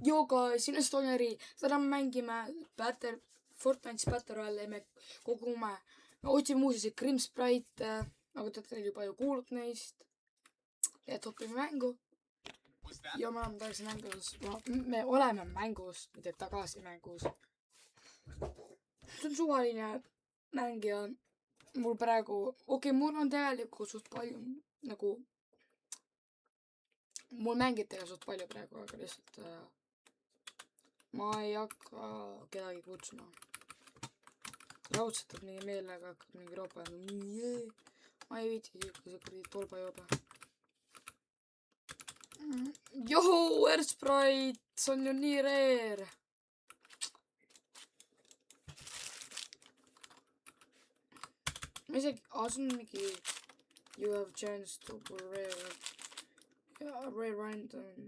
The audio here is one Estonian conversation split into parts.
Yoga, siin Estoniari, täna me mängime Fortnite'is Battle Royale, me kogume, me otsime uusi Grim Sprite, nagu te olete juba ju kuulnud neist. Et õpime mängu. Ja me oleme tagasi mängus, me oleme mängus, mitte tagasi mängus. See on suvaline mängija. Mul praegu, mul on tegelikult suht palju, nagu, mul mängitega suht palju praegu, aga lihtsalt ma ei hakka kedagi kutsuma. Raudselt, et mingi meelega hakkab mingi ropa ja ma ei viiti siuke kuradi tolba joobe. Johoo, Airsprite, see on ju nii rare. Ma isegi, see on mingi you have chance to rare. Rare random.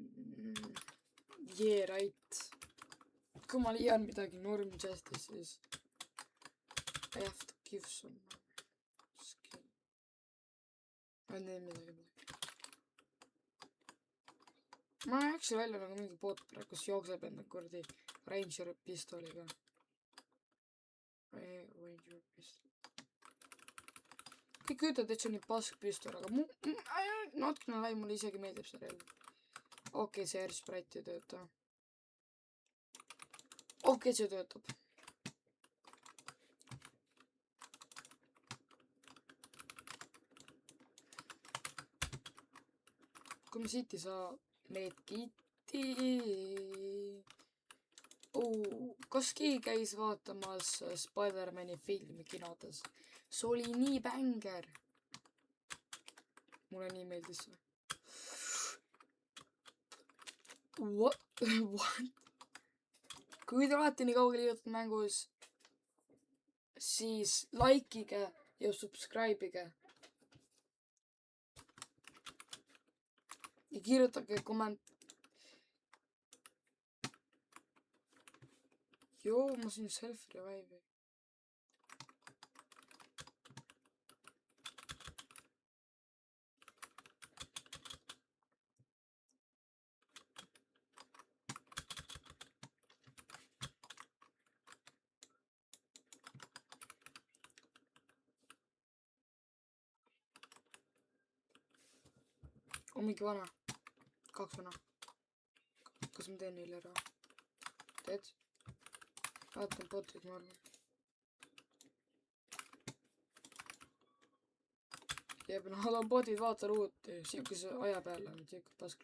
Yeah, right. Kui ma liian midagi norm chest'is, siis I have to give some skin. Ma ei tee midagi. Ma näeksin välja nagu mingi bot praegu, kus jookseb enda kuradi Ranger pistoliga. Ranger pistol. Kõik ütlevad, et see on nii pask pistol, aga natukene lai, mulle isegi meeldib see relv. Okei, see Airsprite ei tööta. Okei, see töötab. Kui me siit ei saa medkiti. Kas keegi käis vaatamas Spider-Mani filmi kinodes? See oli nii bänger. Mulle nii meeldis see. What? Kui te olete nii kaugele jõudnud mängus, siis likeige ja subscribe'ige. Ja kirjutage Joo, ma siin self-revive'i. Mingi vana. 2 vana. Kas ma teen neile ära? Teed? Vaatan botid, ma arvan. Jeb, nad on botid, vaata ruuti. Siukese aja peale on siuke pask.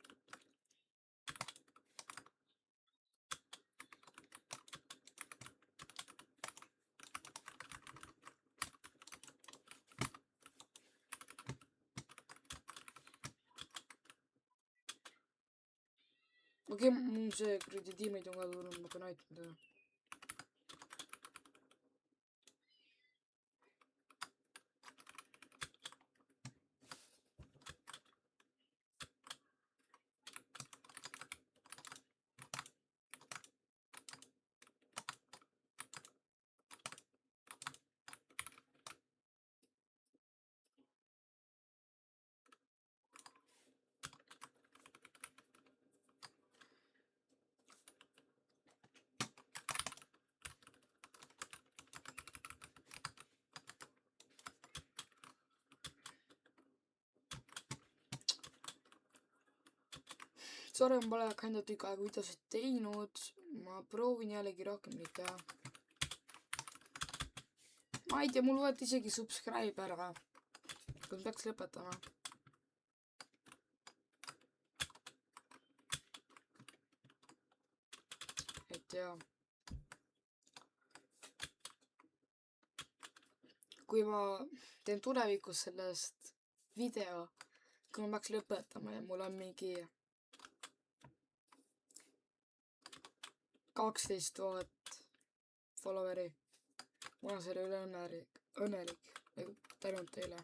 Okei, mul see kuradi tiimeid on ka tulnud, ma pean aitama teda. Sorry, ma pole kinda tükk aega videosid teinud. Ma proovin jällegi rohkem neid teha. Ma ei tea, mul võeti isegi subscribe ära. Kas peaks lõpetama? Et tea. Kui ma teen tulevikus sellest video, kui ma peaks lõpetama ja mul on mingi 12 000 followeri. Ma olen selle üle õnnelik. Tänud teile,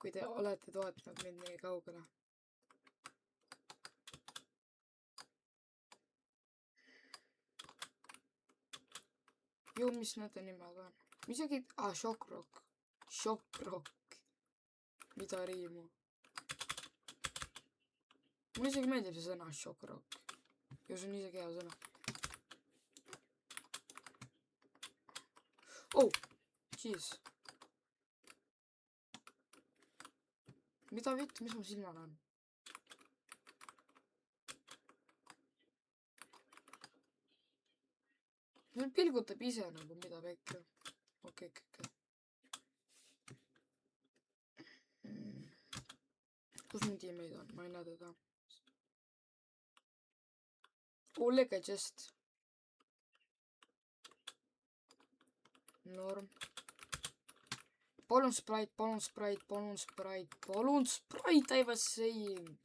kui te olete toetanud mind nii kaugele. Ju, mis nende nimed on? Misegi, Shockrock. Shockrock. Mida riimu? Mulle isegi meeldib see sõna Shockrock. ja see on isegi hea sõna. Oh, jeez. Mida vittu, mis ma silma näen? See pilgutab ise nagu mida väike. Okei. Kus mu tiimeid on? Ma ei näe teda. Olega just. Norm. Palun Sprite, I was saying.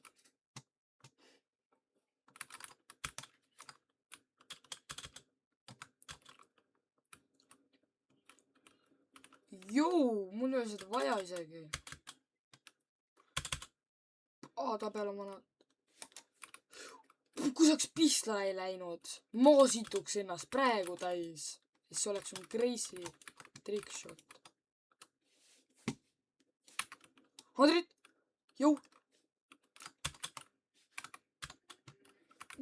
Joo, mul ei ole seda vaja isegi. Ta peal on vana. Kui saaks pihla ei läinud, ma situks ennast praegu täis. Siis see oleks crazy trickshot. Andrit! Jou!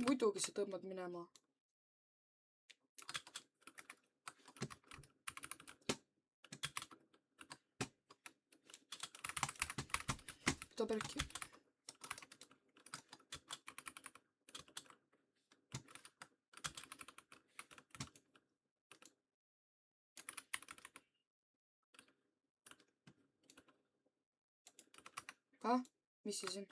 Muidugi sa tõmbad minema. Ta perki. Mis siis on?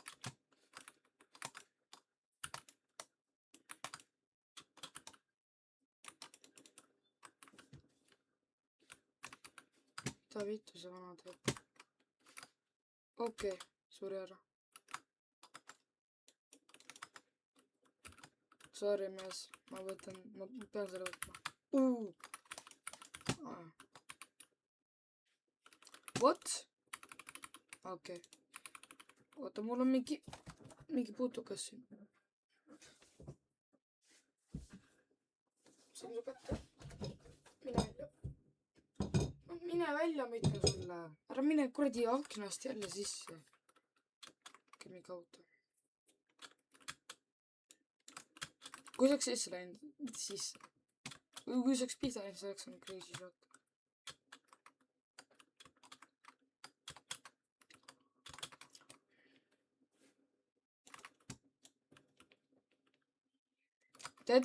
Mida vittu see vana teeb? Okei, suuri ära. Sorry mees, ma pean selle võtma. What? Okei. Oota, mul on mingi putukas siin. See on su kätte. Mine välja. Mine välja, ma ütlen sulle. Ära mine kuradi aknast jälle sisse. Kemi kaudu. Kui saaks sisse läinud, mitte sisse. Kui saaks pihta läinud, see oleks crazy shot. Dead.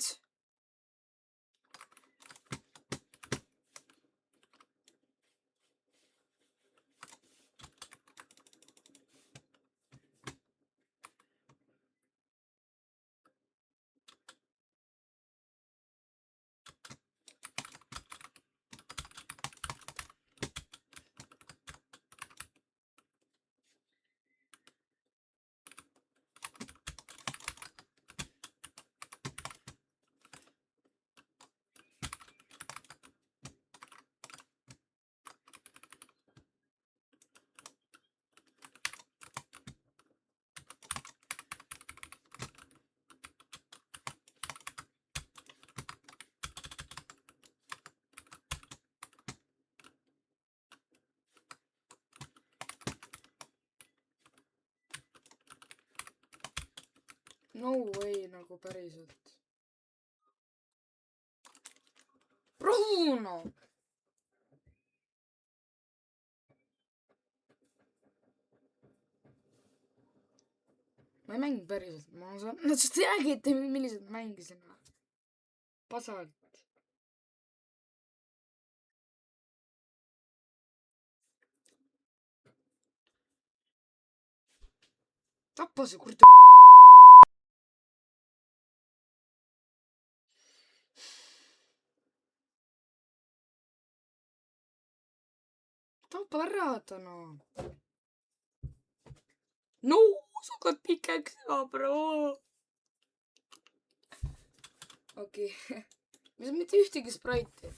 No way, nagu päriselt. Bruno! Ma ei mängi päriselt. Nad sest räägite, millised mängisin. Pasalt. Tappa see kuradi. Tappa ära täna. No, sa hakkad pikeks ka, bro. Okei. Mis on mitte ühtegi Sprite'i.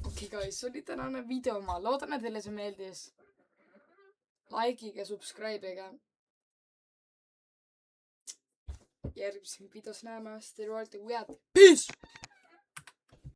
Okei, guys, see oli tänane video. Ma loodan, et teile see meeldis. Likeige, subscribe'iga. Järgmises videos näeme. Stay royalty, we out. Peace!